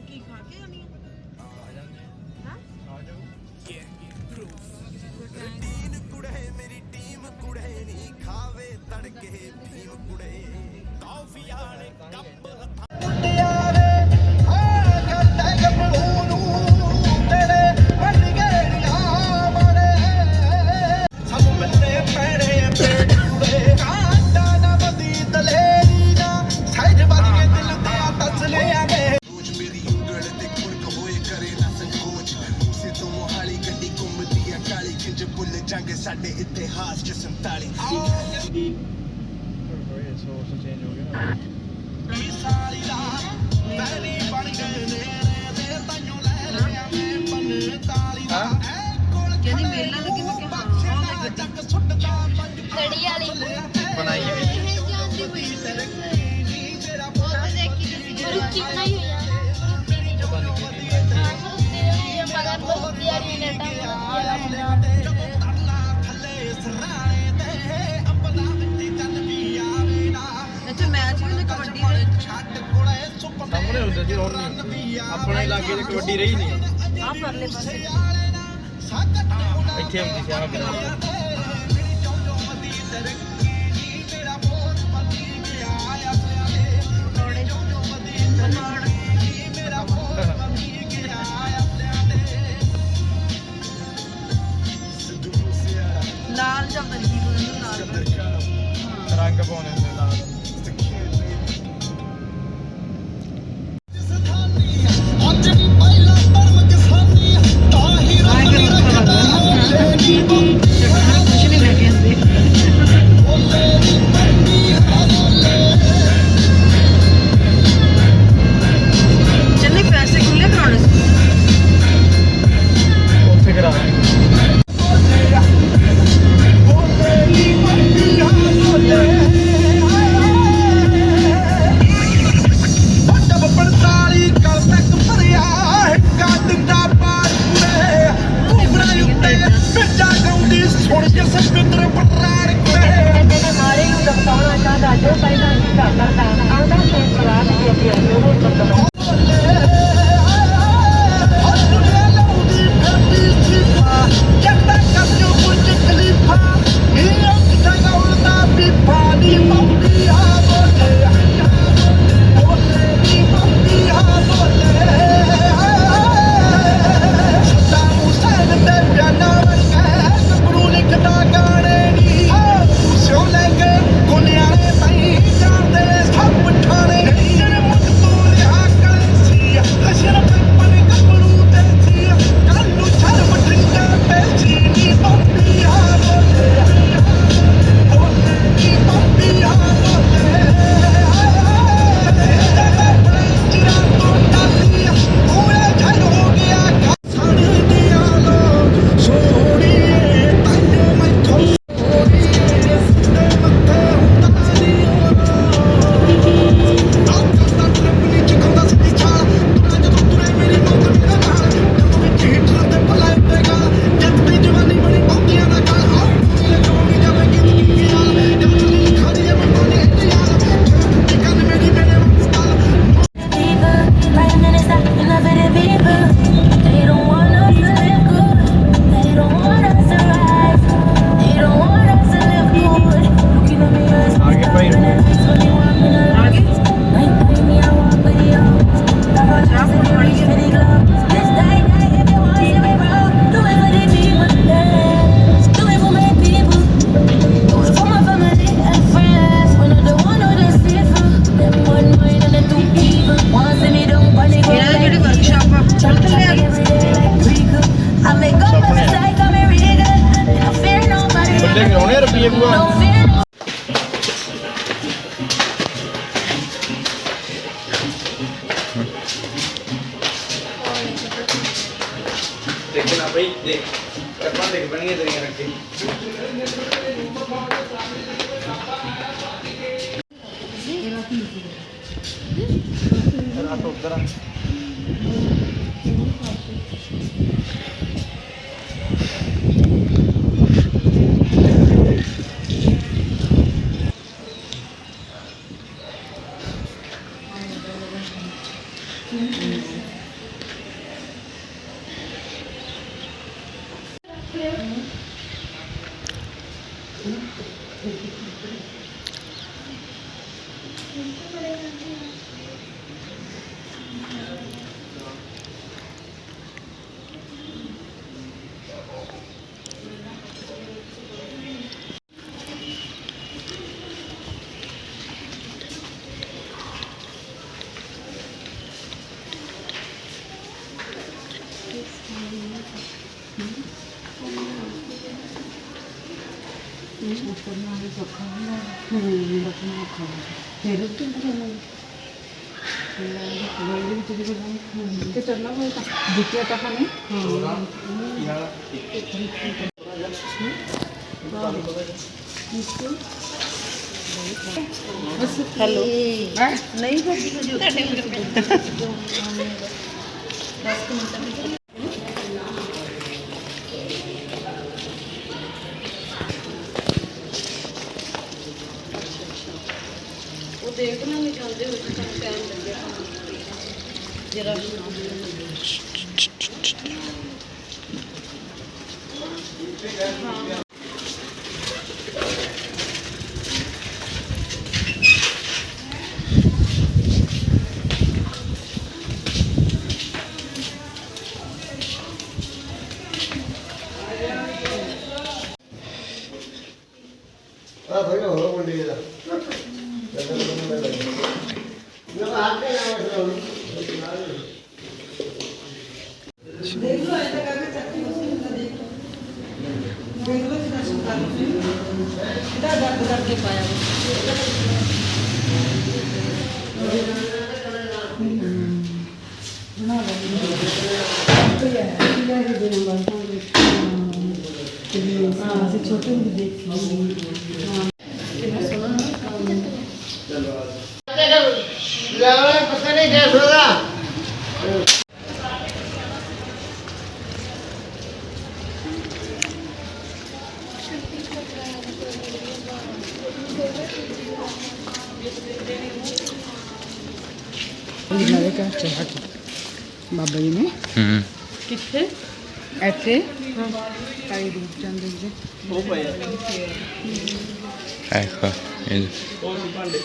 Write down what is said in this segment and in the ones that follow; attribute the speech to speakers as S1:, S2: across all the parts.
S1: ਕੀ ਖਾ ਕੇ ਆਣੀ
S2: ਆ ਜਾਂਦੇ
S1: ਹਾਂ
S2: ਆ ਜਾਓ
S3: ਰੂਟੀਨ ਕੁੜੇ ਮੇਰੀ ਟੀਮ ਕੁੜੇ ਨਹੀਂ ਖਾਵੇ ਤੜਕੇ ਭੀਮ ਕੁੜੇ ਕਾਫੀ ਵਾਲੇ ਕੱਪ ਮੁੰਡਿਆਰੇ ਆ ਕਰਦਾ ਗੱਭਰੂ ਨੂੰ ਤੇਰੇ ਬਣ ਗਏ ਨੀਆਂ ਮਾਰੇ ਸਭ ਮਿਲਦੇ ਪੈੜੇ ਪੇੜ ਕੁੜੇ ਕਾਂਡਾ ਨਾ ਬਦੀ ਦਲੇਰੀ ਨਾ ਸਾਈਡ ਵੱਜ ਕੇ ਦਿਲ ਤੇ ਆ ਤਸਲੇ ਆਵੇ ਸੋਚ ਮੇਰੀ ਉਂਗਲ ਤੇ ਕੁੜਕ ਹੋਏ ਕਰੇ ਨਾ ਸੰਕੋਚ ਮੂਸੇ ਤੋਂ ਮੋਹਾਲੀ ਗੱਡੀ ਘੁੰਮਦੀ ਆ ਕਾਲੀ ਕਿੰਜ ਬੁੱਲ ਜੰਗ ਸਾਡੇ ਇਤਿਹਾਸ ਚ 47
S2: ਸੋਰਸ ਚੇਂਜ ਹੋ ਗਿਆ ਨਾ
S3: ਸਾਲੀ ਦਾ ਪਹਿਲੀ ਬਣ ਗਏ ਨੇ ਦੇ ਤਾਈਓ ਲੈ ਲਿਆ ਮੈਂ ਬਨ ਤਾਲੀ ਦਾ
S1: ਕਹਿੰਦੀ ਮੇਲਾ ਲੱਗੇ ਮੈਂ ਕਿਹਾ ਹਾਂ ਮੈਂ
S3: ਚੱਕ ਸੁੱਟਦਾ ਪੰਜ
S4: ਲੜੀ ਵਾਲੀ
S2: ਬਣਾਈ ਹੋਈ
S4: ਇਹ ਜਾਂਦੀ ਹੋਈ ਉਹ ਤਾਂ ਦੇਖੀ ਰੁਚੀ ਬਣਾਈ ਹੋਈ ਆ
S2: ਪਤਾ ਨਹੀਂ ਕਿਹਦੀ
S4: ਹਾਂ ਰੁਚੀ ਹੋਈ ਆ ਮਗਰ ਬਹੁਤ ਯਾਰੀ ਨੇਟਾ
S3: ਥੱਲੇ ਸਰਾਣੇ ਤੇ ਅੰਬਲਾ ਵਿੱਚ ਚੱਲ ਵੀ ਆਵੇ ਨਾ
S1: ਇੱਥੇ ਮੈਚ ਵੀ ਕਬੱਡੀ ਦੇ
S3: ਛੱਡ ਕੋਲੇ ਸੁਪਰ
S2: ਸਾਹਮਣੇ ਹੁੰਦਾ ਸੀ ਹੁਣ ਨਹੀਂ ਆਪਣੇ ਇਲਾਕੇ 'ਚ ਕਬੱਡੀ ਰਹੀ ਨਹੀਂ
S1: ਆ ਪਰਲੇ ਪਾਸੇ
S2: ਇੱਥੇ ਹੁੰਦੀ ਸੀ ਆ
S1: ਲਾਲ ਜਾਂ ਬੰਦੀ ਬੋਲਣ ਲਾਲ
S2: ਰੰਗ ਪਾਉਣੇ ਹੁੰਦੇ ਨਾਲ
S3: ਅੱਜ ਵੀ ਪਹਿਲਾ ਧਰਮ ਕਿਸਾਨੀ ਤਾਂ ਹੀ
S1: ਕੁਛ ਨਹੀਂ ਲੈ ਕੇ ਆਂਦੇ ਚੰਨੇ ਪੈਸੇ ਖੁੱਲੇ ਕਰਾਉਣੇ ਸੀ
S2: ਉੱਥੇ ਕਰਾਵਾਂਗੇ
S5: हमारे बताना चाहता जो पैसा इसका करता आधा से प्रयास किया लोगों को
S2: ਰੁਪਏ ਬੁਆ देखना भाई देख कपड़ा देख बनिए तेरी रख के रात उधर
S6: ਤੇ ਚੱਲਣਾ ਹੋਇਆ ਤਾਂ ਜਿੱਤਿਆ ਤਾਂ ਨੇ
S1: ਹੈਲੋ
S6: ਹਾਂ
S1: ਨਹੀਂ ਭਾਜੀ ਭਾਜੀ ਤੁਹਾਡੇ ਉਹ ਦੇਖ ਲਾਂਗੇ ਜਾਂਦੇ ਹੋਏ ਤਾਂ ਸਾਨੂੰ ਟਾਈਮ ਲੱਗਿਆ ਜਰਾ
S3: ਆ ਭਾਈ ਹੋਰ ਮੁੰਡੇ ਦਾ ਨਾ ਆ ਕੇ ਨਾ
S1: ਦੇਖ ਲੋ ਇਹ ਤਾਂ ਕਰਕੇ ਚੱਕੀ ਮਸ਼ੀਨ ਦੇਖ ਲੋ ਜਿੱਦਾਂ ਸੁਣਦਾ ਇਹਦਾ ਦਰਦ ਕਰਕੇ ਪਾਇਆ ਅਸੀਂ ਛੋਟੇ ਹੁੰਦੇ ਦੇਖੀ ਕਿੰਨਾ ਸੋਹਣਾ
S3: ਪਤਾ ਨਹੀਂ ਕਿਆ ਹੋਗਾ
S6: ਨਾਲੇ ਕਾ ਚਾਹ ਬਾਬਾ ਜੀ ਨੇ
S1: ਕਿੱਥੇ
S6: ਇੱਥੇ ਕਾਈ ਰੂਪ ਜਾਂਦੇ ਜੀ
S2: ਉਹ ਪਏ ਆ।
S7: Ecco, il-
S2: ਉਹ ਸੀ ਭਾਂਡੇ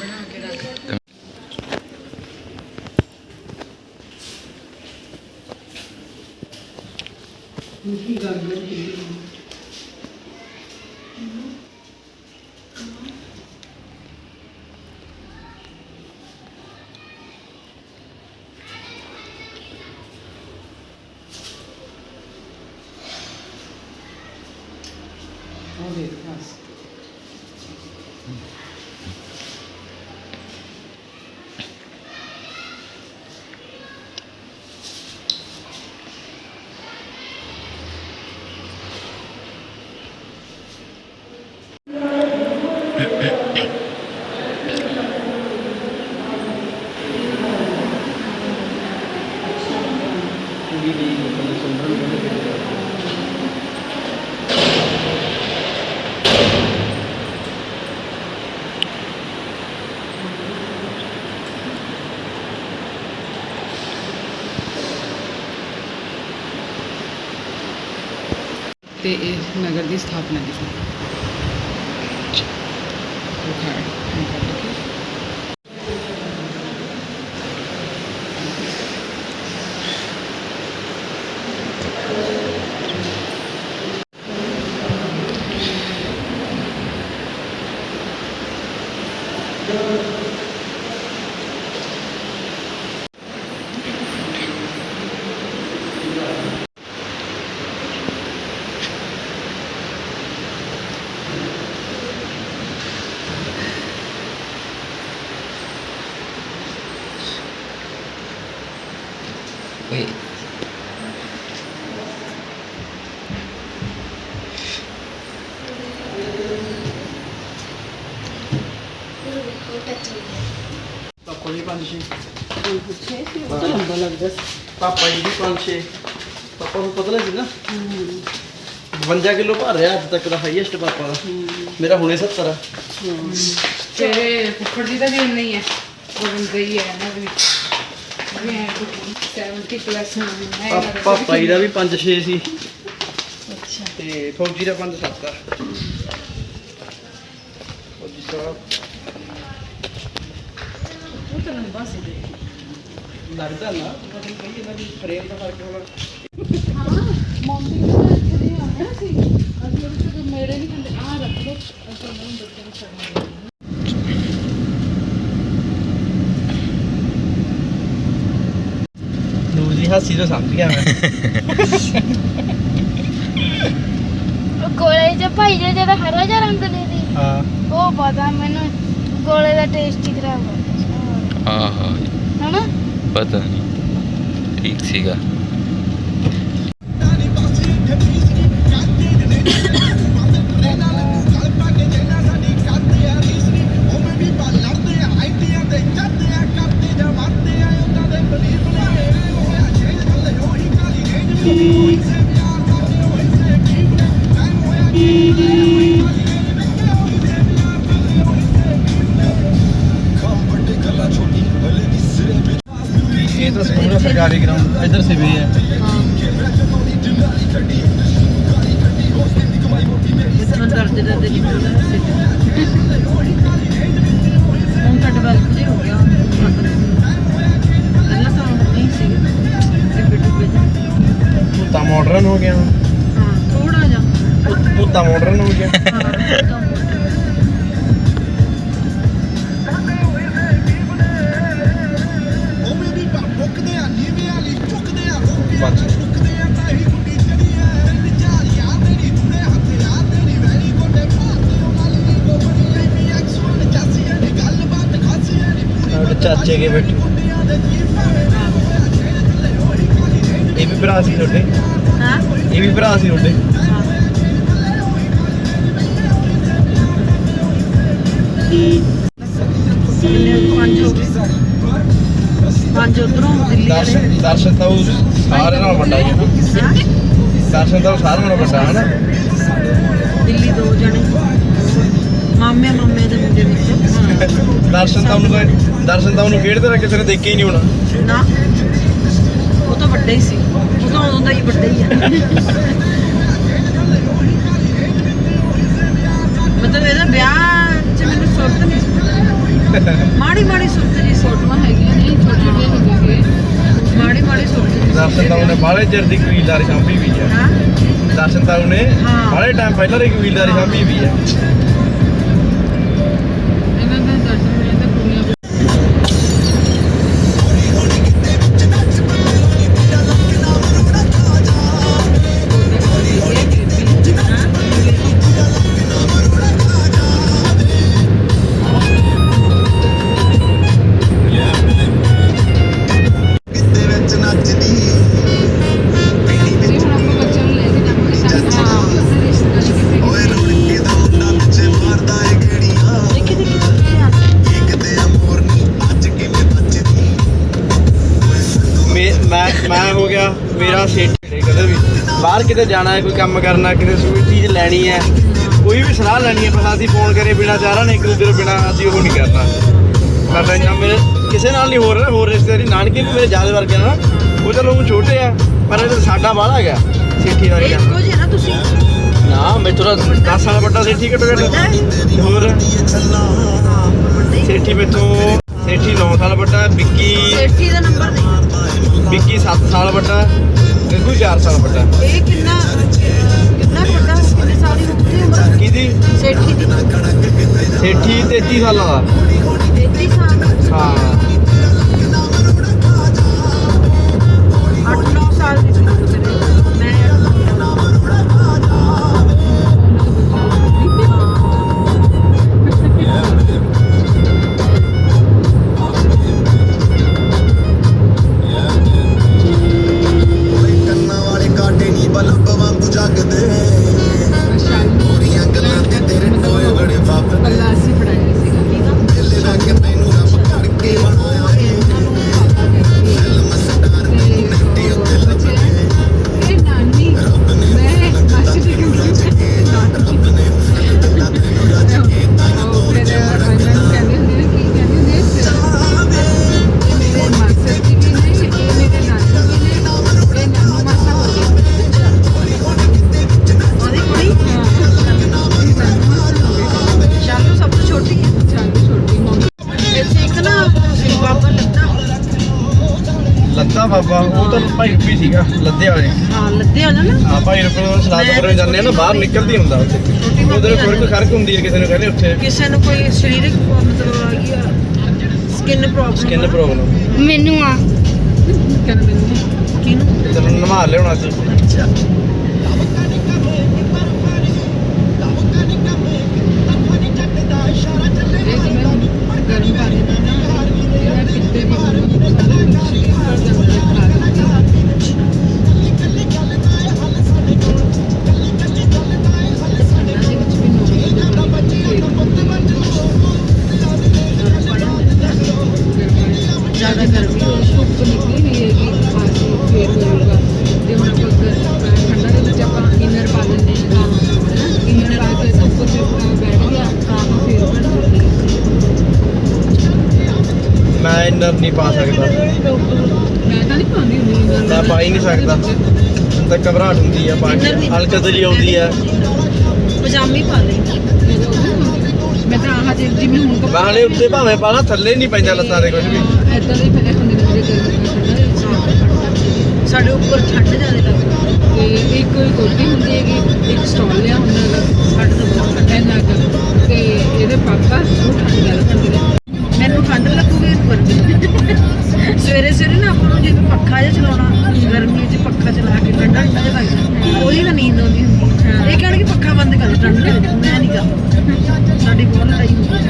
S6: ਉਹ ਦੇਖ ਬਸ ਤੇ ਇਹ ਨਗਰ ਦੀ ਸਥਾਪਨਾ ਕੀਤੀ ਬੁਖਾਰ
S7: Wait.
S2: ਪਾਪਾ ਜੀ 5-6
S6: ਲੰਬਾ ਲੱਗਦਾ ਸੀ
S2: ਪਾਪਾ ਜੀ ਵੀ 5-6 ਪਾਪਾ ਨੂੰ ਪਤਲਾ ਸੀ ਨਾ 52 ਕਿਲੋ ਭਰ ਰਿਹਾ ਅੱਜ ਤੱਕ ਦਾ ਹਾਈਐਸਟ ਪਾਪਾ ਦਾ ਮੇਰਾ ਹੁਣੇ 70 ਆ
S6: ਤੇਰੇ ਫੁੱਫੜ ਜੀ ਦਾ ਵੀ ਉਨਾ ਹੀ ਹੈ ਵਜ਼ਨ ਦਾ ਹੀ ਹੈ ਨਾ ਵੀ ਵੀ ਹੈ 70 ਪਲੱਸ ਹੈ
S2: ਪਾਪਾ ਜੀ ਦਾ ਵੀ 5-6 ਸੀ
S6: ਅੱਛਾ
S2: ਤੇ ਫੌਜੀ ਦਾ 5-7 ਆ ਫੌਜੀ ਸਾਹਿਬ
S1: ਉਹ ਤਾਂ ਲੰਬਾ ਸੀ
S2: ਲੱਗਦਾ ਨਾ ਪਤਾ ਨਹੀਂ ਕਹੀ ਇਹਨਾਂ ਦੀ ਫਰੇਮ ਦਾ ਫਰਕ ਹੋਣਾ
S6: ਮੌਂਟੀ ਦੇ ਇੱਥੇ ਦੇ ਆਉਂਦੇ ਨਾ ਸੀ ਅਸੀਂ ਉਹਦੇ ਤੋਂ ਮੇਰੇ ਨਹੀਂ ਖਾਂਦੇ ਆਹ ਰੱਖ ਲਓ ਅਸੀਂ ਉਹਨਾਂ ਨੂੰ ਬੱਚਿਆਂ ਨੂੰ ਛੱਡਾਂਗੇ
S2: ਨੂਰ ਦੀ ਹਾਸੀ ਤੋਂ ਸਮਝ ਗਿਆ ਮੈਂ
S4: ਉਹ ਕੋਲੇ ਚ ਭਾਈ ਜਿਹੜਾ ਹਰਾ ਜਿਹਾ ਰੰਗ ਦੇ ਦੀ
S2: ਹਾਂ
S4: ਉਹ ਪਤਾ ਮੈਨੂੰ ਗੋਲੇ ਦਾ ਟੇਸਟ ਹੀ ਖਰਾਬ ਕਰਦਾ
S7: ਹਾਂ ਹਾਂ
S4: ਹਨਾ
S7: ਪਤਾ ਨਹੀਂ ਠੀਕ ਸੀਗਾ
S2: ये तो पूरा सरकारी ग्राउंड इधर से भी है
S1: इतना डरते डरते निकलना हम तो डेवलप नहीं हो गया पहला तो नहीं सी
S2: भूता मॉडर्न हो गया
S1: हाँ थोड़ा जा
S2: भूता मॉडर्न हो गया
S1: हाँ
S2: चाचे के बेटे ये भी भरा सी छोटे
S1: हाँ
S2: ये भी भरा सी छोटे
S1: पांच उधरों दिल्ली वाले
S2: दर्शन तो सारे नाल बड़ा है ना दर्शन तो सारे नाल बड़ा है ना
S1: दिल्ली दो जने मामे मामे ਦੇ ਮੁੰਡੇ ਵਿੱਚ
S2: ਦਰਸ਼ਨ ਤਾਂ ਉਹਨੂੰ ਖੇਡਦੇ ਰਹੇ ਕਿਸੇ ਨੇ ਦੇਖਿਆ ਹੀ ਨਹੀਂ ਹੋਣਾ
S1: ਨਾ ਉਹ ਤਾਂ ਵੱਡਾ ਹੀ ਸੀ ਉਹ ਤਾਂ ਉਦੋਂ ਦਾ ਹੀ ਵੱਡਾ ਹੀ ਆ ਮਤਲਬ ਇਹਦਾ ਵਿਆਹ ਚ ਮੈਨੂੰ ਸੁਰਤ ਨਹੀਂ ਸੀ ਮਾੜੀ ਮਾੜੀ ਸੁਰਤ ਜੀ
S6: ਫੋਟੋਆਂ ਹੈਗੀਆਂ ਨਹੀਂ ਛੋਟੇ ਜਿਹੇ ਹੈਗੇ
S1: ਮਾੜੀ ਮਾੜੀ ਸੁਰਤ ਜੀ
S2: ਦਰਸ਼ਨ ਤਾਂ ਉਹਨੇ ਬਾਹਲੇ ਚਿਰ ਦੀ ਕਬੀਲਦਾਰੀ ਸਾਂਭੀ ਵੀ ਹੈ
S1: ਹਾਂ
S2: ਦਰਸ਼ਨ ਤਾਂ ਉਹਨੇ
S1: ਹਾਂ।
S2: ਬਾਹਲੇ ਟਾਈਮ ਪਹਿਲਾਂ ਦੀ ਕਬੀਲਦਾਰੀ ਸਾਂਭੀ ਵੀ ਹੈ
S6: ਇਹਨਾਂ ਦਾ ਦਰਸ਼ਨ ਮਿਲਿਆ ਤਾਂ ਕੁੜੀਆਂ
S2: ਮੈਂ ਹੋ ਗਿਆ ਮੇਰਾ ਸੇਠੀ ਕਦੇ ਵੀ ਬਾਹਰ ਕਿਤੇ ਜਾਣਾ ਹੈ ਕੋਈ ਕੰਮ ਕਰਨਾ ਕਿਤੇ ਕੋਈ ਚੀਜ਼ ਲੈਣੀ ਹੈ ਕੋਈ ਵੀ ਸਲਾਹ ਲੈਣੀ ਹੈ ਬਸ ਅਸੀਂ ਫੋਨ ਕਰੇ ਬਿਨਾ ਚਾਰਾਂ ਨੇ ਇੱਕ ਦੂਜੇ ਤੋਂ ਬਿਨਾ ਅਸੀਂ ਉਹ ਨਹੀਂ ਕਰਨਾ ਜਾਂ ਮੇਰੇ ਕਿਸੇ ਨਾਲ ਨਹੀਂ ਹੋਰ ਰਿਸ਼ਤੇਦਾਰੀ ਨਾਨਕੇ ਵੀ ਮੇਰੇ ਜ਼ਿਆਦਾ ਵਰਗੇ ਨਾ ਉਹ ਚਲੋ ਉਹ ਛੋਟੇ ਆ ਪਰ ਇਹ ਸਾਡਾ ਬਾਹਲਾ ਗਿਆ ਸੇਠੀ ਵਰਗਾ
S1: ਇੱਕੋ ਜਿਹੇ ਨਾ ਤੁਸੀਂ
S2: ਨਾ ਮੈਂ ਥੋੜਾ 10 ਸਾਲ ਵੱਡਾ ਸੇਠੀ ਘੱਟੋ ਘੱਟ ਹੋਰ ਸੇਠੀ ਮੈਥੋਂ ਸੇਠੀ 9 ਸਾਲ ਵੱਡਾ ਵਿੱਕੀ
S1: ਸੇਠੀ ਦਾ ਨੰਬਰ ਨਹੀਂ
S2: ਵਿੱਕੀ 7 ਸਾਲ ਵੱਡਾ ਗੱਗੂ 4 ਸਾਲ ਵੱਡਾ
S1: ਇਹ ਕਿੰਨਾ ਵੱਡਾ ਕਿੰਨੇ ਸਾਲ ਦੀ ਹੋਊਗੀ ਉਮਰ
S2: ਕਿਹਦੀ
S1: ਸੇਠੀ ਦੀ
S2: ਸੇਠੀ 33 ਸਾਲਾਂ ਦਾ
S1: 33 ਸਾਲ
S2: ਹਾਂ
S1: 8-9 ਸਾਲ ਦੀ ਸੀ ਮੈਂ
S3: ਕੰਨਾਂ ਵਾਲੇ ਕਾਟੇ ਨਹੀਂ ਬਲਬ ਵਾਂਗੂ ਜਗਦੇ ਗੋਰੀਆਂ ਗੱਲਾਂ ਤੇ ਤੇਰੇ ਟੋਏ ਬੜੇ ਫੱਬਦੇ
S6: ਪੱਲਾ ਅਸੀਂ ਫੜਾਇਆ ਸੀਗਾ
S3: ਦਿਲ ਲੱਗ ਤੈਨੂੰ ਰੱਬ ਕਰਕੇ ਬਣਾਇਆ ਏ ਫਿਲਮ ਸਟਾਰ ਦੀ ਨੱਟੀ ਉੱਤੇ ਲੱਭਦੇ
S6: ਇਹ ਨਾਨੀ ਮੈਂ ਮਾਸੀ ਦੀ ਕਿਉਂਕਿ
S3: ਰੱਬ ਨੇ ਦਿੱਤਾ ਤੈਨੂੰ ਰੱਜ ਕੇ
S6: ਉਹ ਫਿਰ ਇਹਨਾਂ ਨੂੰ ਕਹਿੰਦੇ ਹੁੰਦੇ ਨੇ ਕੀ ਕਹਿੰਦੇ ਹੁੰਦੇ ਇਹ ਮੇਰੇ ਮਾਸਟਰ ਜੀ ਵੀ ਨੇ ਇਹ ਮੇਰੇ ਨਾਨੀ ਵੀ ਨੇ ਇਹ ਨਾਨੂ ਮਾਸਾ ਹੋ ਗਈ
S1: ਉਹਦੀ ਕੁੜੀ ਸ਼ਾਲੂ ਸਭ ਤੋਂ ਛੋਟੀ ਹੈ
S6: ਚਾਲੂ ਛੋਟੀ ਮੰਮੀ
S1: ਇੱਥੇ ਇੱਕ ਨਾ ਬਾਬਾ
S2: ਲੱਦਾ ਬਾਬਾ ਉਹ ਤਾਂ ਭਾਈ ਵੀ ਸੀਗਾ ਲੱਦੇ ਵਾਲੇ
S1: ਹਾਂ ਲੱਦੇ ਵਾਲਾ ਨਾ
S2: ਹਾਂ ਭਾਈ ਰੁਪਏ ਸਲਾਦ ਕਰਨ ਜਾਂਦੇ ਆ ਨਾ ਬਾਹਰ ਨਿਕਲਦੀ ਹੁੰਦਾ ਉੱਥੇ ਉਧਰ ਕੋਈ ਖਰਕ ਹੁੰਦੀ ਹੈ ਕਿਸੇ ਨੂੰ ਕਹਿੰਦੇ ਉੱਥੇ
S1: ਕਿਸੇ ਨੂੰ ਕੋਈ ਸਰੀਰਕ ਮਤਲਬ ਆ ਗਈ ਸਕਿਨ ਪ੍ਰੋਬਲਮ
S2: ਸਕਿਨ ਪ੍ਰੋਬਲਮ
S4: ਮੈਨੂੰ ਆ
S6: ਕਹਿੰਦੇ ਮੈਨੂੰ
S1: ਕਿਹਨੂੰ
S2: ਤੈਨੂੰ ਨਮਾ ਲਿਆਉਣਾ ਸੀ
S1: ਅੱਛਾ
S2: ਨਹੀਂ ਪਾ ਸਕਦਾ,
S6: ਮੈਂ ਤਾਂ ਨਹੀਂ ਪਾਉਂਦੀ ਹੁੰਦੀ
S2: ਮੈਂ ਪਾ ਹੀ ਨਹੀਂ ਸਕਦਾ। ਹੁਣ ਤਾਂ ਘਬਰਾਹਟ ਹੁੰਦੀ ਆ ਪਾ ਕੇ, ਹਲਚਲ ਜਿਹੀ ਆਉਂਦੀ ਆ।
S1: ਪਜਾਮੀ ਪਾ ਲਈ
S6: ਮੈਂ ਤਾਂ ਆਹ ਜਿਵੇਂ ਹੁਣ
S2: ਬਾਹਲੇ ਉੱਤੇ ਭਾਵੇਂ ਪਾ ਲਾ, ਥੱਲੇ ਨਹੀਂ ਪੈਂਦਾ ਲੱਤਾਂ ਦੇ ਕੁਝ ਵੀ।
S6: ਇਦਾਂ ਦੇ ਫਿਰ ਹੁੰਦੇ ਨੇ ਜਿਹੜੇ
S1: ਸਾਡੇ ਉੱਪਰ ਠੰਡ ਜ਼ਿਆਦਾ ਲੱਗਦੀ
S6: ਤੇ ਇੱਕ ਕੋਟੀ ਹੁੰਦੀ ਹੈਗੀ, ਇੱਕ ਸਟਾਲ ਲਿਆ ਹੁੰਦਾ ਹੈਗਾ
S1: ਸਾਡੇ ਤੋਂ ਬਹੁਤ ਠੰਡ
S6: ਇੰਨਾ ਕੁ। ਤੇ ਇਹਦੇ ਪਾਪਾ ਉਹ ਠੰਡ ਜ਼ਿਆਦਾ ਖਾਂਦੇ ਨੇ।
S1: ਮੈਨੂੰ ਠੰਡ ਲੱਗੂਗੀ ਸਵੇਰੇ ਸਵੇਰੇ ਨਾ ਆਪਾਂ ਨੂੰ ਜਿਵੇਂ ਪੱਖਾ ਜਿਹਾ ਚਲਾਉਣਾ, ਗਰਮੀ 'ਚ ਪੱਖਾ ਚਲਾ ਕੇ ਠੰਡਾ ਜਿਹਾ ਲੱਗਦਾ, ਉਹਦੀ ਤਾਂ ਨੀਂਦ ਆਉਂਦੀ ਹੁੰਦੀ ਹੈ। ਇਹ ਕਹਿਣਗੇ ਪੱਖਾ ਬੰਦ ਕਰ ਠੰਡ ਲੱਗਦੀ, ਮੈਂ ਨਹੀਂ ਕਰਦਾ, ਸਾਡੀ ਬਹੁਤ ਲੜਾਈ ਹੁੰਦੀ ਹੈ।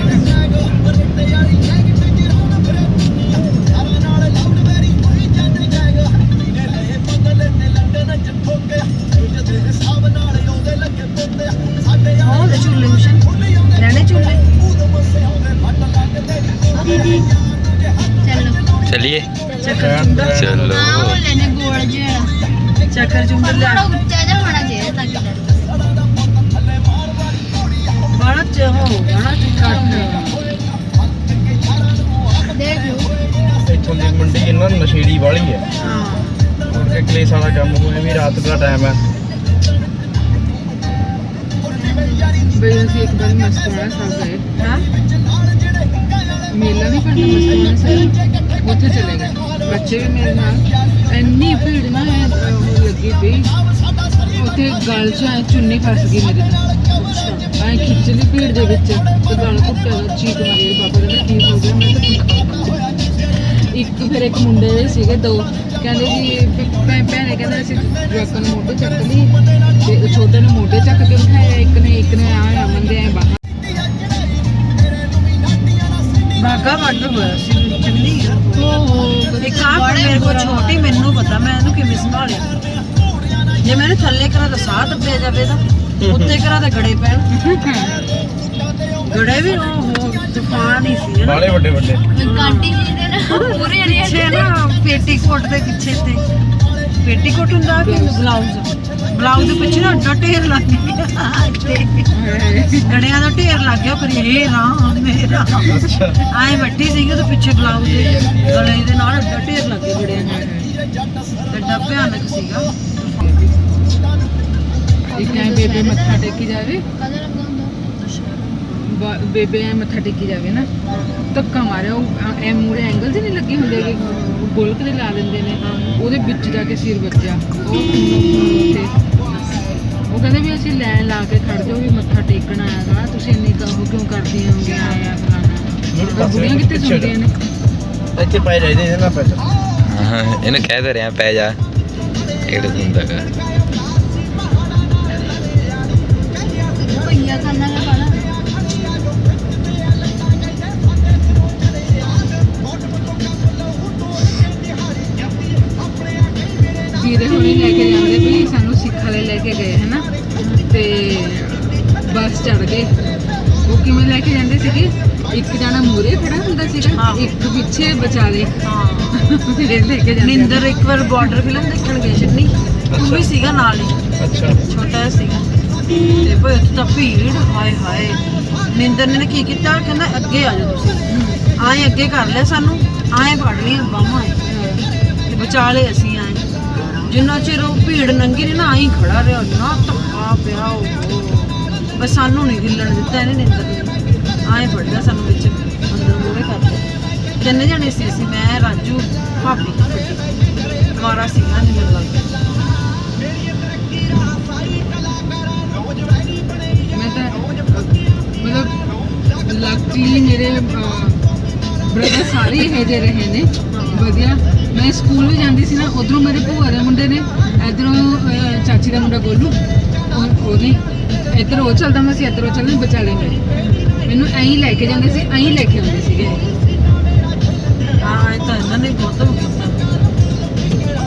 S1: ਉਹ ਝੂਲੇ ਮਿਸ਼ਨ ਲੈਣੇ ਝੂਲੇ
S7: चलिए
S1: ਚੱਕਰ ਚੁੰਡਾ
S7: चलो
S4: ਉਹ ਲੈਣੇ ਗੋਲ ਜਿਹਾ
S1: ਚੱਕਰ ਚੁੰਡਾ
S4: ਥੋੜਾ
S1: ਲਿਆ
S4: ਉੱਚਾ ਜਿਹਾ ਹੋਣਾ ਚਾਹੀਦਾ ਤਾਂ ਕਿ
S1: ਬਾਹਲਾ ਚ ਹੋਊਗਾ ਨਾ
S4: ਦੇਖ ਲਓ
S2: ਇੱਥੋਂ ਦੀ ਮੰਡੀ ਇਹਨਾਂ ਦੀ ਨਸ਼ੇੜੀ ਵਾਲੀ ਹੈ,
S1: ਹਾਂ
S2: ਕਿ ਕਲੇਸ਼ ਵਾਲਾ ਕੰਮ ਹੋਇਆ ਵੀ ਰਾਤ ਦਾ ਟਾਈਮ ਹੈ।
S6: ਬਈ ਅਸੀਂ ਇੱਕ ਵਾਰੀ ਮਸਤਾਨਾ ਸਾਹਿਬ ਗਏ,
S1: ਹਾਂ
S6: ਮੇਲਾ ਨਹੀਂ ਪੜਨਾ ਮਸਤਾਨਾ ਸਾਹਿਬ, ਉੱਥੇ ਚਲੇ ਗਏ ਬੱਚੇ ਵੀ ਮੇਰੇ ਨਾਲ। ਇੰਨੀ ਭੀੜ ਨਾ ਉਹ ਲੱਗੀ ਪਈ, ਉੱਥੇ ਗਲ 'ਚ ਐਂ ਚੁੰਨੀ ਫਸ ਗਈ ਮੇਰੇ ਤਾਂ, ਐਂ ਖਿੱਚ ਲਈ ਭੀੜ ਦੇ ਵਿੱਚ ਤੇ ਗਲ ਘੁੱਟਿਆ, ਚੀਕ ਮਾਰੀ। ਬਾਬਾ ਕਹਿੰਦਾ ਠੀਕ ਹੋ ਗਿਆ, ਮੈਂ ਤਾਂ ਠੀਕ। ਇੱਕ ਫਿਰ ਇੱਕ ਮੁੰਡੇ ਸੀਗੇ ਦੋ, ਕਹਿੰਦੇ ਜੀ ਭੈਣੇ ਕਹਿੰਦੇ ਅਸੀਂ ਜਵਾਕਾਂ ਨੂੰ ਮੋਢੇ ਚੱਕ ਲਈ, ਤੇ ਉਹ ਛੋਟੇ ਨੂੰ ਮੋਢੇ ਚੱਕ ਕੇ ਬਿਠਾਇਆ, ਇੱਕ ਨੇ ਆ ਅਮਨ ਦੇ ਐ ਬਾਹਰ।
S1: ਬਾਗਾ ਵੱਡ ਹੋਇਆ ਸੀ ਚੰਨੀ ਇੱਕ ਆ ਮੇਰੇ ਕੋਲ ਛੋਟੀ, ਮੈਨੂੰ ਪਤਾ ਮੈਂ ਇਹਨੂੰ ਕਿਵੇਂ ਸੰਭਾਲਿਆ। ਜੇ ਮੈਨੂੰ ਥੱਲੇ ਕਰਾ ਤਾਂ ਸਾਹ ਦੱਬਿਆ ਜਾਵੇ ਤਾਂ ਉੱਤੇ ਕਰਾ ਤਾਂ ਗੜੇ ਪੈਣ, ਗੜੇ ਵੀ ਉਹ ਤੂਫਾਨ ਹੀ ਸੀ ਨਾ।
S2: ਬਾਲੇ ਵੱਡੇ ਵੱਡੇ
S4: ਕਾਂਟੀ ਜੀ ਦੇ ਨਾ ਪੂਰੇ
S1: ਪਿੱਛੇ ਨਾ ਪੇਟੀਕੋਟ ਦੇ ਪਿੱਛੇ ਤੇ ਪੇਟੀਕੋਟ ਹੁੰਦਾ ਕਿ ਬਲਾਊਜ਼ ਦੇ ਪਿੱਛੇ ਨਾ ਅੱਡਾ ਢੇਰ ਲੱਗ ਗਿਆ ਤੇ ਗੜਿਆਂ ਦਾ ਢੇਰ ਲੱਗ ਗਿਆ। ਪਰ ਇਹ ਰਾਮ ਮੇਰਾ
S2: ਅੱਛਾ
S1: ਆਏ ਬੈਠੀ ਸੀਗੀ ਉਹਦੇ ਪਿੱਛੇ ਬਲਾਊਜ਼ ਦੇ ਗਲੇ ਦੇ ਨਾਲ ਅੱਡਾ ਢੇਰ ਲੱਗ ਗਿਆ ਗੜਿਆਂ ਦਾ, ਐਡਾ ਭਿਆਨਕ ਸੀਗਾ।
S6: ਇੱਕ ਐ ਬੇਬੇ ਮੱਥਾ ਟੇਕੀ ਜਾਵੇ,
S4: ਕਦੋਂ ਲੱਗਾ ਹੁੰਦਾ
S6: ਬੇਬੇ ਐ ਮੱਥਾ ਟੇਕੀ ਜਾਵੇ ਨਾ, ਧੱਕਾ ਮਾਰਿਆ ਉਹ ਐ ਮੂਰੇ ਐਂਗਲ 'ਚ ਨਹੀਂ ਲੱਗੇ ਹੁੰਦੇ ਕਿ ਗੋਲਕ ਦੇ ਲਾ ਦਿੰਦੇ ਨੇ, ਉਹਦੇ ਵਿੱਚ ਜਾ ਕੇ ਸਿਰ ਵੱਜਿਆ। ਉਹ ਉੱਥੇ ਉਹ ਕਹਿੰਦੇ ਵੀ ਅਸੀਂ ਲੈਣ ਲਾ ਕੇ ਖੜ ਜਾਓ ਵੀ ਮੱਥਾ ਟੇਕਣਾ ਹੈਗਾ, ਤੁਸੀਂ ਇੰਨੀ ਕਹੋ ਕਿਉਂ ਕਰਦੀਆਂ ਹੋਗੇ ਆਇਆ ਫਲਾਣਾ। ਬੁੜੀਆਂ ਕਿੱਥੇ ਸੁਣਦੀਆਂ ਨੇ।
S2: ਇੱਥੇ ਪੈ ਜਾਈਦੇ ਇਹਦੇ ਨਾਲ ਪੈਸੇ।
S7: हाँ इन्हें कह दे रहे हैं पै जा एक सुनता का
S4: ਭਈਆ ਖਾਣਾ ਦਾ ਖਾਣਾ
S6: ਵੀਰੇ ਹੁਣੇ ਲੈ ਕੇ ਜਾਂਦੇ ਵੀ ਸਾਨੂੰ ਸਿੱਖ ਵਾਲੇ ਲੈ ਕੇ ਗਏ ਹਨਾ, ਤੇ ਬੱਸ ਚੜ ਗਏ। ਉਹ ਕਿਵੇਂ ਲੈ ਕੇ ਜਾਂਦੇ ਸੀਗੇ, ਇੱਕ ਜਾਣਾ ਮੂਰੇ ਖੜਾ ਹੁੰਦਾ ਸੀਗਾ, ਇੱਕ ਪਿੱਛੇ ਵਿਚਾਲੇ ਫਿਰ ਲੈ ਕੇ ਜਾਂਦੇ।
S1: ਨਿੰਦਰ ਇੱਕ ਵਾਰ ਬਾਰਡਰ ਫਿਲਮ ਦੇਖਣ ਗਏ ਚੰਨੀ, ਤੂੰ ਵੀ ਸੀਗਾ ਨਾਲ ਹੀ,
S2: ਅੱਛਾ
S1: ਛੋਟਾ ਜਿਹਾ ਸੀਗਾ ਤੇ ਭਾਈ ਉੱਥੇ ਤਾਂ ਭੀੜ ਹਾਏ ਹਾਏ। ਨਿੰਦਰ ਨੇ ਕੀ ਕੀਤਾ, ਕਹਿੰਦਾ ਅੱਗੇ ਆ ਜਾਓ ਤੁਸੀਂ, ਆਏ ਅੱਗੇ ਕਰ ਲਿਆ ਸਾਨੂੰ, ਆਏ ਫੜ ਲਈਆਂ ਬਾਹਾਂ ਤੇ ਵਿਚਾਲੇ ਅਸੀਂ ਆਏ। ਜਿੰਨਾ ਚਿਰ ਉਹ ਭੀੜ ਨੰਗੀ ਨੇ ਨਾ ਆਈ ਖੜਾ ਰਿਹਾ, ਨਾ ਧੱਕਾ ਪਿਆ ਉਹ, ਬਸ ਸਾਨੂੰ ਨਹੀਂ ਹਿੱਲਣ ਦਿੱਤਾ ਇਹਨੇ ਨਿੰਦਰ ਨੇ, ਆਏ ਫੜ ਲਿਆ ਸਾਨੂੰ ਵਿੱਚ ਅੰਦਰ ਮੂਹਰੇ ਕਰ ਲਿਆ। ਤਿੰਨ ਜਣੇ ਸੀ ਅਸੀਂ, ਮੈਂ ਰਾਜੂ ਭਾਬੀ ਦੁਬਾਰਾ ਸੀਗਾ ਨਹੀਂ ਮੈਨੂੰ ਲੱਗਦਾ।
S6: ਮੈਂ ਤਾਂ ਮਤਲਬ ਲੱਕਲੀ ਮੇਰੇ ਬ੍ਰਦਰ ਸਾਰੇ ਇਹੋ ਜਿਹੇ ਰਹੇ ਨੇ ਵਧੀਆ। ਮੈਂ ਸਕੂਲ ਵੀ ਜਾਂਦੀ ਸੀ ਨਾ, ਉਧਰੋਂ ਮੇਰੇ ਭੂਆ ਦੇ ਮੁੰਡੇ ਨੇ, ਇਧਰੋਂ ਚਾਚੀ ਦਾ ਮੁੰਡਾ ਗੋਲੂ, ਉਹਦੀ ਇੱਧਰ ਉਹ ਚੱਲਦਾ ਮੈਂ ਸੀ, ਇੱਧਰ ਉਹ ਚੱਲਦਾ ਵਿਚਾਲੇ ਮੈਨੂੰ ਐਂ ਹੀ ਲੈ ਕੇ ਜਾਂਦੇ ਸੀ, ਐਂ ਹੀ ਲੈ ਕੇ ਆਉਂਦੇ ਸੀਗੇ।
S1: ਹਾਂ ਇਹ ਤਾਂ ਇਹਨਾਂ ਨੇ ਬਹੁਤ ਕੀਤਾ।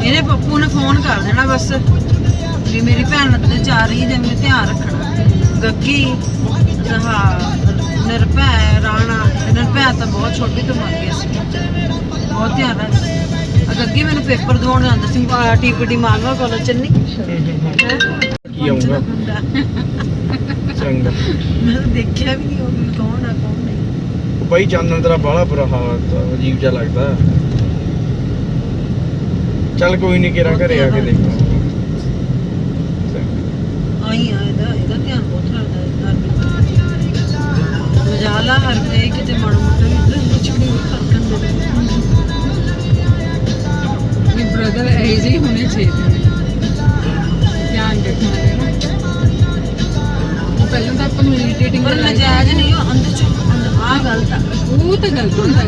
S1: ਇਹਨੇ ਪੱਪੂ ਨੇ ਫੋਨ ਕਰ ਦੇਣਾ ਬਸ ਵੀ ਮੇਰੀ ਭੈਣ ਤੇ ਜਾ ਰਹੀ ਜੇ ਮੈਂ ਧਿਆਨ ਰੱਖਣਾ। ਗੱਗੀ ਨਿਰਭੈ ਰਾਣਾ, ਨਿਰਭੈ ਤਾਂ ਬਹੁਤ ਛੋਟੀ ਤੋਂ ਮਰ ਗਿਆ ਸੀ, ਬਹੁਤ ਧਿਆਨ ਰੱਖ। ਗੱਗੀ ਮੈਨੂੰ ਪੇਪਰ ਦਵਾਉਣ ਜਾਂਦਾ ਸੀ TPT ਮਾਲਵਾ ਕਾਲਜ ਚੰਨੀ।
S2: ਕੀ ਆਉਂਗਾ ਚੰਗਾ,
S1: ਮੈਂ ਤਾਂ ਦੇਖਿਆ ਵੀ ਨਹੀਂ ਉਹ ਕੌਣ ਆ ਕੌਣ ਨਹੀਂ।
S2: ਬਾਈ ਚਾਨਣ ਤੇਰਾ ਬਾਹਲਾ ਬੁਰਾ ਹਾਲ, ਅਜੀਬ ਜਿਹਾ ਲੱਗਦਾ। ਚੱਲ ਕੋਈ ਨਹੀਂ ਕਿਹੜਾ ਘਰੇ ਆ ਕੇ ਦੇਖਾਂ
S1: ਆਈ ਆ ਇਹਦਾ ਧਿਆਨ ਬਹੁਤ ਰੱਖਦਾ ਹੈ ਮਜਾਲਾ ਹਰ ਤੇ ਕਿਤੇ ਮਾੜਾ ਮੋਟਾ ਵੀ ਇੱਧਰ ਛੁੱਟੀ ਖੜਕਣ ਦੇ
S6: ਇਹ ਬ੍ਰਦਰ ਇਹ ਜਿਹੇ ਹੋਣੇ ਚਾਹੀਦੇ ਨੇ ਧਿਆਨ ਰੱਖਣਾ ਹੈ ਨਾ ਪਹਿਲਾਂ ਤਾਂ ਆਪਾਂ ਨੂੰ ਇਰੀਟੇਟਿੰਗ
S1: ਪਰ ਨਜਾਇਜ਼ ਨਹੀਂ ਉਹ ਅੰਦਰ ਆ ਗਲਤ ਆ
S6: ਉਹ ਤਾਂ ਗਲਤ ਹੁੰਦਾ ਹੈ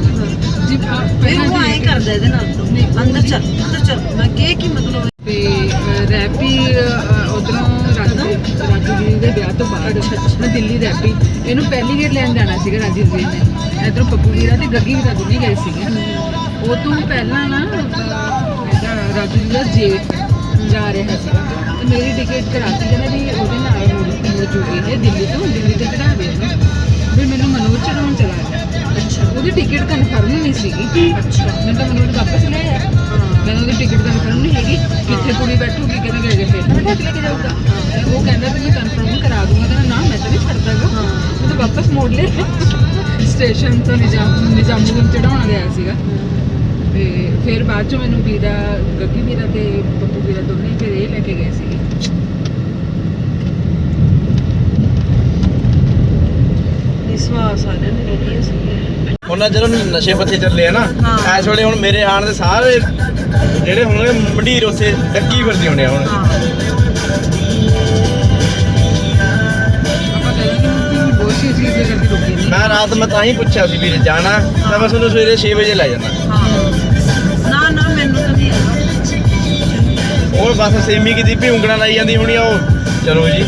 S6: ਜੀ
S1: ਫਿਰ ਉਹ ਐਂ ਕਰਦਾ ਇਹਦੇ ਨਾਲ ਤੋਂ ਅੰਦਰ ਚੱਲ ਮੈਂ ਕਿਹਾ ਕੀ ਮਤਲਬ
S6: ਤੇ ਰੈਪੀ ਉਧਰੋਂ ਰਾਜੂ ਜੀ ਦੇ ਵਿਆਹ ਤੋਂ ਬਾਅਦ ਮੈਂ ਦਿੱਲੀ ਰੈਪੀ ਇਹਨੂੰ ਪਹਿਲੀ ਗੇਟ ਲੈਣ ਜਾਣਾ ਸੀਗਾ ਰਾਜੂ ਜੀ ਨੇ ਇਧਰੋਂ ਪੱਪੂ ਵੀਰਾ ਤੇ ਗੱਗੀ ਵੀਰਾ ਦੋਨੇ ਗਏ ਸੀਗੇ ਉਹ ਤੋਂ ਪਹਿਲਾਂ ਨਾ ਇਹਦਾ ਰਾਜੂ ਜੀ ਦਾ ਜੇਠ ਜਾ ਰਿਹਾ ਸੀਗਾ ਤੇ ਮੇਰੀ ਟਿਕਟ ਕਰਾਤੀ ਕਹਿੰਦਾ ਵੀ ਉਹਦੇ ਨਾਲ ਮੁੜ ਜੂਗੀ ਇਹ ਦਿੱਲੀ ਤੇ ਚੜਾਵੇ ਉਹਨੂੰ ਫਿਰ ਮੈਨੂੰ ਮਨੋਜ ਚੜਾਉਣ ਚਲਾ ਗਿਆ
S1: ਅੱਛਾ
S6: ਉਹਦੀ ਟਿਕਟ ਕਨਫਰਮ ਨਹੀਂ ਸੀਗੀ
S1: ਅੱਛਾ
S6: ਮੈਨੂੰ ਤਾਂ ਮਨੋਜ ਵਾਪਸ ਲੈ ਆਇਆ ਕਹਿੰਦਾ ਉਹਦੀ ਟਿਕਟ ਕਨਫਰਮ ਨਹੀਂ ਹੈਗੀ ਕਿੱਥੇ ਕੁੜੀ ਬੈਠੂਗੀ ਕਹਿੰਦਾ ਗਏ ਫਿਰ ਮੈਂ ਢੱਕ ਲੈ ਕੇ ਜਾਊਗਾ ਉਹ ਕਹਿੰਦਾ ਵੀ ਮੈਂ ਕਨਫਰਮ ਕਰਾ ਦੂੰਗਾ ਕਹਿੰਦਾ ਨਾ ਮੈਂ ਤਾਂ ਨਹੀਂ ਛੱਡਦਾਗਾ ਉਹ ਤਾਂ ਵਾਪਸ ਮੋੜ ਲਿਆ ਸਟੇਸ਼ਨ ਤੋਂ ਨਿਜ਼ਾਮੂਦੀਨ ਚੜਾਉਣ ਗਿਆ ਸੀਗਾ ਤੇ ਫਿਰ ਬਾਅਦ ਚੋਂ ਮੈਨੂੰ ਵੀਰਾ ਗੱਗੀ ਵੀਰਾ ਤੇ ਪੱਪੂ ਵੀਰਾ ਦੋਨੇ ਫਿਰ ਇਹ ਲੈ ਕੇ ਗਏ ਸੀਗੇ
S1: ਵਿਸ਼ਵਾਸ ਆ ਨੇ ਵਧੀਆ ਸੀ
S2: ਉਹਨਾਂ ਜਦੋਂ ਨਸ਼ੇ ਪੱਤੇ ਚੱਲੇ ਆ ਨਾ ਇਸ ਵੇਲੇ ਹੁਣ ਮੇਰੇ ਆਣ ਦੇ ਸਾਰੇ ਜਿਹੜੇ ਹੋਣਗੇ ਮੰਡੀਰ ਉੱਥੇ ਡੱਕੀ ਫਿਰਦੇ ਹੋਣੇ ਆ ਹੁਣ
S1: ਹਾਂ
S6: ਆਪਾਂ ਕਹਿੰਦੇ ਕਿ ਬਹੁਤ ਸੀ ਚੀਜ਼ ਦੇ ਕਰਕੇ ਰੁਕੀ ਨਹੀਂ
S2: ਮੈਂ ਰਾਤ ਮੈਂ ਤਾਂ ਹੀ ਪੁੱਛਿਆ ਸੀ ਵੀਰੇ ਜਾਣਾ ਤਾਂ ਬਸ ਉਹਨੂੰ ਸਵੇਰੇ 6 ਵਜੇ ਲੈ ਜਾਣਾ
S1: ਨਾ ਮੈਨੂੰ ਤਾਂ ਨਹੀਂ
S2: ਉਹ ਬਸ ਸੇਮੀ ਕੀ ਦੀਪੀ ਉਂਗਲਾਂ ਲਾਈ ਜਾਂਦੀ ਹੋਣੀ ਆ ਉਹ ਚਲੋ ਜੀ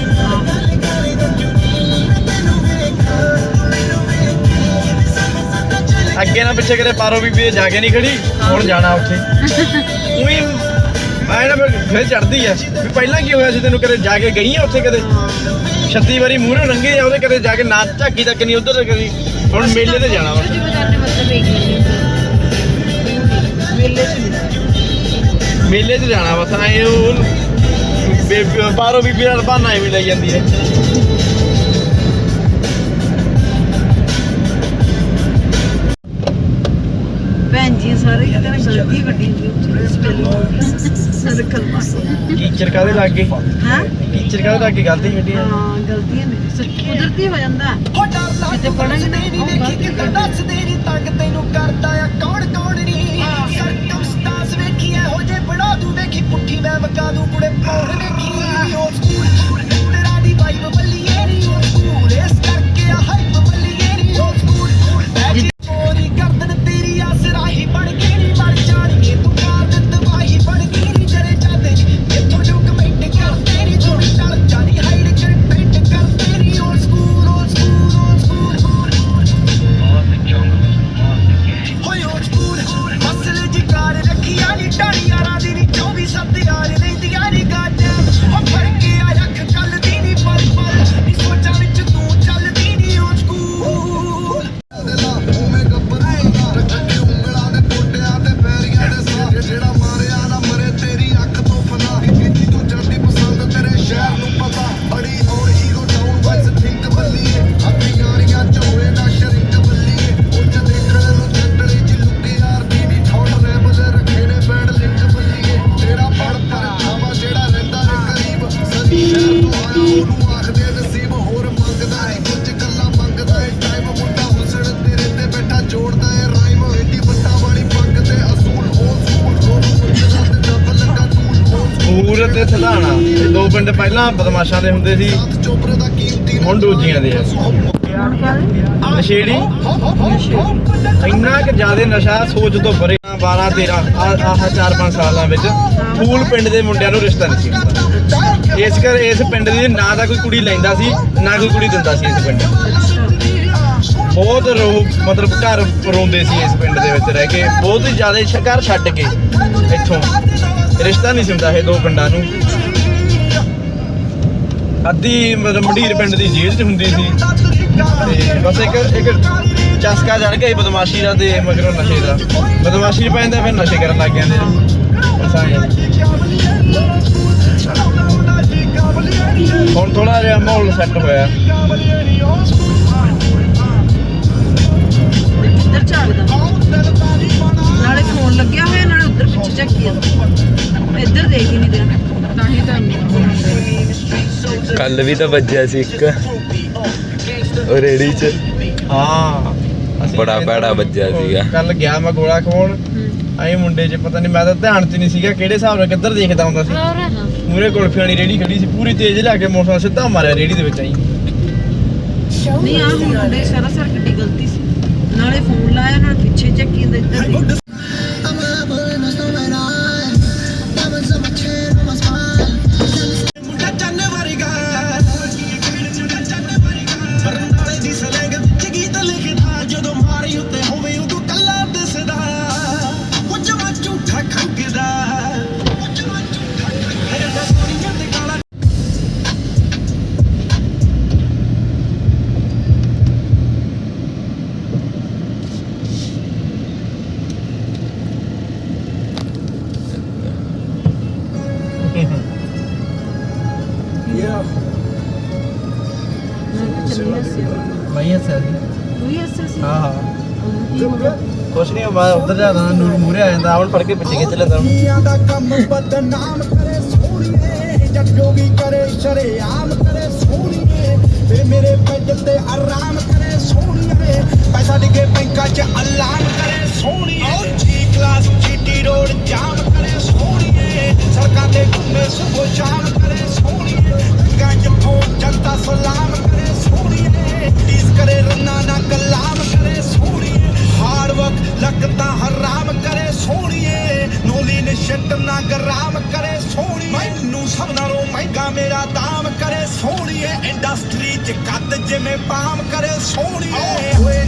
S2: ਅੱਗੇ ਨਾ ਪਿੱਛੇ ਕਿਤੇ ਪਾਰੋ ਬੀਬੀ ਦੇ ਜਾ ਕੇ ਨਹੀਂ ਖੜੀ ਹੁਣ ਜਾਣਾ ਉੱਥੇ ਉਹੀ ਆਏ ਨਾ ਫਿਰ ਚੜਦੀ ਆ ਵੀ ਪਹਿਲਾਂ ਕੀ ਹੋਇਆ ਸੀ ਤੈਨੂੰ ਕਦੇ ਜਾ ਕੇ ਗਈ ਆ ਉੱਥੇ ਕਦੇ 36 ਵਾਰੀ ਮੂਹਰੇ ਲੰਘੇ ਆ ਉਹਦੇ ਕਦੇ ਜਾ ਕੇ ਨਾ ਝਾਕੀ ਤੱਕ ਨਹੀਂ ਉਧਰ ਕਦੀ ਹੁਣ ਮੇਲੇ ਤੇ ਜਾਣਾ ਵਾ ਮੇਲੇ 'ਚ ਜਾਣਾ ਵਾ ਤਾਂ ਇਹ ਉਹ ਪਾਰੋ ਬੀਬੀ ਦਾ ਬਹਾਨਾ ਐਵੇਂ ਲਈ ਜਾਂਦੀ ਹੈ
S1: ਭੈਣ ਜੀ ਸਾਰੇ ਕਿਤੇ ਨਾ ਗਲਤੀ ਵੱਡੀ ਸਰਕਲ ਪਾਸੇ
S2: ਟੀਚਰ ਕਾਹਦੇ ਲੱਗ ਗਏ
S1: ਹਾਂ
S2: ਟੀਚਰ ਕਾਹਦੇ ਲੱਗ ਗਏ ਗਲਤੀ ਕੱਢੀ ਆ
S1: ਹਾਂ ਗਲਤੀਆਂ ਨੇ ਸੱਚੀ ਕੁਦਰਤੀ ਹੋ ਜਾਂਦਾ
S3: ਹੋ ਡਰ ਲੱਗਦਾ ਪੜਾਂਗੇ ਨਹੀਂ ਦੇਖੀ ਕਿਤੇ ਦੱਸਦੇ ਨਹੀਂ ਤੱਕ ਤੈਨੂੰ ਕਰਦਾ ਆ ਕੌਣ ਨਹੀਂ ਸਰਕਮਸਟੈਂਸ ਵੇਖੀ ਇਹੋ ਜੇ ਬਣਾ ਦੂ ਵੇਖੀ ਪੁੱਠੀ ਮੈਂ ਵਕਾ ਦੂ ਕੁੜੇ ਪੌੜ ਵੇਖੀ ਉਹ ਸਕੂਲ ਤੇਰਾ ਦੀ ਵਾਈਬ ਬੱਲੀਏ ਨਹੀਂ ਉਹ ਸਕੂਲ ਇਸ ਕਰਕੇ ਆ ਹਾਈਪ ਬੱਲੀਏ ਨਹੀਂ ਉਹ ਸਕੂਲ ਚੋਰੀ ਗਰਦਨ ਤੇਰੀ ਆਸਰਾਹੀ ਬਣ ਗਈ ਨਹੀਂ ਬਣ ਜਾਣਗੇ ਤੂੰ ਕਾਰ ਦਵਾਈ ਬਣ ਗਈ ਨਹੀਂ ਜਰੇ ਜਾਂਦੇ ਇੱਥੋਂ ਜੋ ਕਮੈਂਟ ਕਰਦੇ ਨਹੀਂ ਜੋ ਚੱਲ ਜਾਣੀ ਹਾਈਡ ਕਰ ਪੈਂਟ ਕਰਦੇ ਨਹੀਂ ਉਹ ਸਕੂਲ ਹੋਏ ਉਹ ਸਕੂਲ ਮਸਲੇ ਜੀ ਕਾਰ ਰੱਖੀਆਂ ਨਹੀਂ ਟਾਣੀ ਯਾਰਾਂ ਦੀ ਨਹੀਂ 24/7 ਯਾਰ ਲੈਂਦੀਆਂ ਨਹੀਂ ਗੱਜ ਉਹ ਫੜ ਕੇ ਆ ਰੱਖ ਗੱਲ ਦੀ ਨਹੀਂ ਪਲ ਨਹੀਂ ਸੋਚਾਂ ਵਿੱਚ ਤੂੰ ਚੱਲਦੀ ਨਹੀਂ ਉਹ ਸਕੂਲ ਉਵੇਂ ਗੱਬਰ ਰੱਖੇ ਉਂਗਲਾਂ ਦੇ ਟੋਟਿਆਂ ਤੇ ਪੈਰੀਆਂ ਦੇ ਸਾਹ ਜਿਹੜਾ ਮਾਰਿਆ ਨਾ ਮਰੇ ਤੇਰੀ ਅੱਖ ਤੋਂ ਫਨਾ ਕੀਤੀ ਤੂੰ ਜੱਦੀ ਪਸੰਦ ਤੇਰੇ ਸ਼ਹਿਰ ਨੂੰ ਪਤਾ ਬੜੀ ਔਰ ਹੀਰੋ ਡਾਊਨ ਵਾਈਸ ਥਿੰਕ ਬੱਲੀਏ ਆਪਣੀ ਯਾਰੀਆਂ ਚ ਹੋਏ ਨਾ ਸ਼ਰਿੰਕ ਬੱਲੀਏ ਉੱਚ ਦੇਖਣ ਨੂੰ ਜੱਟੜੀ ਚ ਲੁੱਕੇ ਯਾਰ ਦੀ ਨਹੀਂ ਠੌੜ ਰੈਬਲ ਰੱਖੇ ਨੇ ਬੈਡ ਲਿੰਕ ਬੱਲੀਏ ਤੇਰਾ ਫੜ ਪਰ ਥਾਵਾ ਜਿਹੜਾ ਰਹਿੰਦਾ ਰੇ ਕਰੀਬ ਸਦੀ ਸ਼ਹਿਰ ਤੋਂ ਆਇਆ ਉਹਨੂੰ ਆਖਦੇ ਨਸੀਬ ਹੋਰ ਮੰਗਦਾ ਏ ਕੁਝ ਗੱਲਾਂ ਮੰਗਦਾ ਏ ਟਾਈਮ ਮੁੰਡਾ ਹੁਸੜ ਤੇਰੇ ਤੇ ਬੈਠਾ ਜੋੜਦਾ ਏ ਰਾਈਮ ਏਡੀ ਵੱਡਾ ਵਾਲੀ ਪੱਗ ਤੇ ਅਸੂਲ ਹੋ ਸਕੂਲ ਪੁੱਛਦਾ ਤੇ ਡੱਬ ਲੱਗਾ ਤੂਲ
S2: ਪੂਰ ਤੇ ਸਧਾਣਾ ਇਹ ਦੋ ਪਿੰਡ ਪਹਿਲਾਂ ਬਦਮਾਸ਼ਾਂ ਦੇ ਹੁੰਦੇ ਸੀ
S3: ਚੋਪਰੇ ਦਾ ਕੀਮਤੀ
S2: ਹੁਣ ਦੂਜੀਆਂ ਦੇ ਆ ਨਸ਼ੇੜੀ ਇੰਨਾ ਕਿ ਜ਼ਿਆਦਾ ਨਸ਼ਾ ਸੋਚ ਤੋਂ ਪਰੇ 12 13 ਆਹ 4-5 ਸਾਲਾਂ ਵਿੱਚ ਫੂਲ ਪਿੰਡ ਦੇ ਮੁੰਡਿਆਂ ਨੂੰ ਰਿਸ਼ਤਾ ਨਹੀਂ ਸੀ ਹੁੰਦਾ ਇਸ ਪਿੰਡ ਦੀ ਨਾ ਤਾਂ ਕੋਈ ਕੁੜੀ ਲੈਂਦਾ ਸੀ ਨਾ ਕੋਈ ਕੁੜੀ ਦਿੰਦਾ ਸੀ ਇਸ ਪਿੰਡ ਬਹੁਤ ਮਤਲਬ ਘਰ ਰੋਂਦੇ ਸੀ ਇਸ ਪਿੰਡ ਦੇ ਵਿੱਚ ਰਹਿ ਕੇ ਬਹੁਤ ਹੀ ਜ਼ਿਆਦਾ ਘਰ ਛੱਡ ਕੇ ਇੱਥੋਂ ਰਿਸ਼ਤਾ ਨਹੀਂ ਸੀ ਹੁੰਦਾ ਇਹ ਦੋ ਪਿੰਡਾਂ ਨੂੰ ਅੱਧੀ ਮਤਲਬ ਮੰਡੀਰ ਪਿੰਡ ਦੀ ਜੇਲ੍ਹ 'ਚ ਹੁੰਦੀ ਸੀ ਤੇ ਬਸ ਇੱਕ ਚਸਕਾ ਚੜ ਗਿਆ ਬਦਮਾਸ਼ੀ ਦਾ ਤੇ ਮਗਰੋਂ ਨਸ਼ੇ ਦਾ ਬਦਮਾਸ਼ੀ 'ਚ ਪੈਂਦਾ ਫਿਰ ਨਸ਼ੇ ਕਰਨ ਲੱਗ ਜਾਂਦੇ ਬਸ ਹੁਣ ਥੋੜਾ ਜਿਹਾ ਮਾਹੌਲ ਸੈੱਟ ਹੋਇਆ
S1: ਇੱਧਰ ਝਾਕਦਾ, ਨਾਲੇ ਫੋਨ ਲੱਗਿਆ ਹੋਇਆ ਨਾਲੇ ਉੱਧਰ ਪਿੱਛੇ ਝੱਕੀ ਜਾਂਦਾ, ਇੱਧਰ ਦੇਖ ਹੀ ਨਹੀਂ ਰਿਹਾ।
S6: ਤਾਂ ਹੀ ਤਾਂ
S7: ਕੱਲ ਵੀ ਤਾਂ ਵੱਜਿਆ ਸੀ ਇੱਕ ਉਹ ਰੇੜੀ 'ਚ,
S2: ਹਾਂ
S7: ਬੜਾ ਭੈੜਾ ਵੱਜਿਆ ਸੀਗਾ।
S2: ਕੱਲ ਗਿਆ ਮੈਂ ਗੋਲਾ ਖਵਾਉਣ, ਆਏ ਮੁੰਡੇ 'ਚ ਪਤਾ ਨਹੀਂ, ਮੈਂ ਤਾਂ ਧਿਆਨ 'ਚ ਨਹੀਂ ਸੀਗਾ ਕਿਹੜੇ ਹਿਸਾਬ ਨਾਲ ਕਿੱਧਰ ਦੇਖਦਾ ਹੁੰਦਾ ਸੀ। ਮੂਰੇ ਕੁਲਫੀ ਵਾਲੀ ਰੇੜੀ ਖੜੀ ਸੀ, ਪੂਰੀ ਤੇਜ਼ ਲਿਆ ਕੇ ਮੋਟਰਸਾਈਕਲ ਸਿੱਧਾ ਮਾਰਿਆ ਰੇੜੀ ਦੇ ਵਿੱਚ ਆਈ।
S1: ਨਹੀਂ ਆ ਮੁੰਡੇ ਸਾਰਾ ਸਰ ਕਿੱਡੀ ਗਲਤੀ ਸੀ, ਨਾਲੇ ਫੋਨ ਲਾਇਆ ਨਾਲ ਪਿੱਛੇ ਝੱਕੀ ਜਾਂਦਾ, ਇੱਧਰ ਦੇਖ।
S3: ਮੁੰਡਾ ਚੰਨ ਵਰਗਾ ਬਰਨਾਲੇ ਦੀ ਸਲੈਂਗ ਵਿੱਚ ਗੀਤ ਲਿਖਦਾ, ਜਦੋਂ ਮਾਰੀ ਉੱਤੇ ਹੋਵੇ ਉਦੋਂ ਕੱਲਾ ਦਿਸਦਾ, ਕੁਝ ਮਾ ਝੂਠਾ ਖੰਗਦਾ, ਕੁਝ ਮਾ ਝੂਠਾ ਖੰਗਦਾ, ਸੋਨੀਆਂ ਤੇ ਕਾਲਾ
S2: ਮੈਂ ਹੱਸਿਆ ਸੀ।
S1: ਤੂੰ ਹੀ ਹੱਸਿਆ ਸੀ?
S2: ਹਾਂ ਹਾਂ
S1: ਕੀ ਹੋ ਗਿਆ?
S2: ਕੁਛ ਨਹੀਂ, ਮੈਂ ਉੱਧਰ ਜਾਂਦਾ ਨੂਰ ਮੂਰੇ ਆ ਜਾਂਦਾ, ਆਵਣ ਫੜ ਕੇ ਪਿੱਛੇ ਖਿੱਚ ਲੈਂਦਾ ਉਹਨੂੰ।
S3: ਦੁਨੀਆ ਦਾ ਕੰਮ ਬਦਨਾਮ ਕਰੇ ਸੋਹਣੀਏ, ਜੱਟ ਜੋਗੀ ਕਰੇ ਸ਼ਰੇਆਮ ਕਰੇ ਸੋਹਣੀਏ, ਤੇ ਮੇਰੇ ਪੈਜ ਤੇ ਆਰਾਮ ਕਰੇ ਸੋਹਣੀਏ, ਪੈਸਾ ਡਿੱਗੇ ਬੈਂਕਾਂ 'ਚ ਅਲਾਮ ਕਰੇ ਸੋਹਣੀਏ, ਜੀ ਕਲਾਸ ਜੀਟੀ ਰੋਡ ਜਾਮ ਕਰੇ ਸੋਹਣੀਏ, ਸੜਕਾਂ ਤੇ ਘੁੰਮੇ ਸੁਬਹ ਸ਼ਾਮ ਕਰੇ ਸੋਹਣੀਏ, ਗੰਜ ਫੋਨ ਜਨਤਾ ਸਲਾਮ ਕਰੇ ਸੋਹਣੀਏ, ਟੀਸ ਕਰੇ ਰੰਨਾ ਨਾ ਕਲਾਮ ਕਰੇ ਸੋਹਣੀਏ, ਹਾਰਡ ਵਰਕ ਲੱਗਦਾ ਹਰਾਮ ਕਰੇ ਸੋਹਣੀਏ, ਨੋਲੀ ਨੇ ਸ਼ਿਟ ਨਾ ਗਰਾਮ ਕਰੇ ਸੋਹਣੀਏ, ਮੈਨੂੰ ਸਭ ਨਾਲੋਂ ਮਹਿੰਗਾ ਮੇਰਾ ਦਾਮ ਕਰੇ ਸੋਹਣੀਏ, ਇੰਡਸਟਰੀ 'ਚ ਕੱਦ ਜਿਵੇਂ ਪਾਮ ਕਰੇ ਸੋਹਣੀਏ, ਓਏ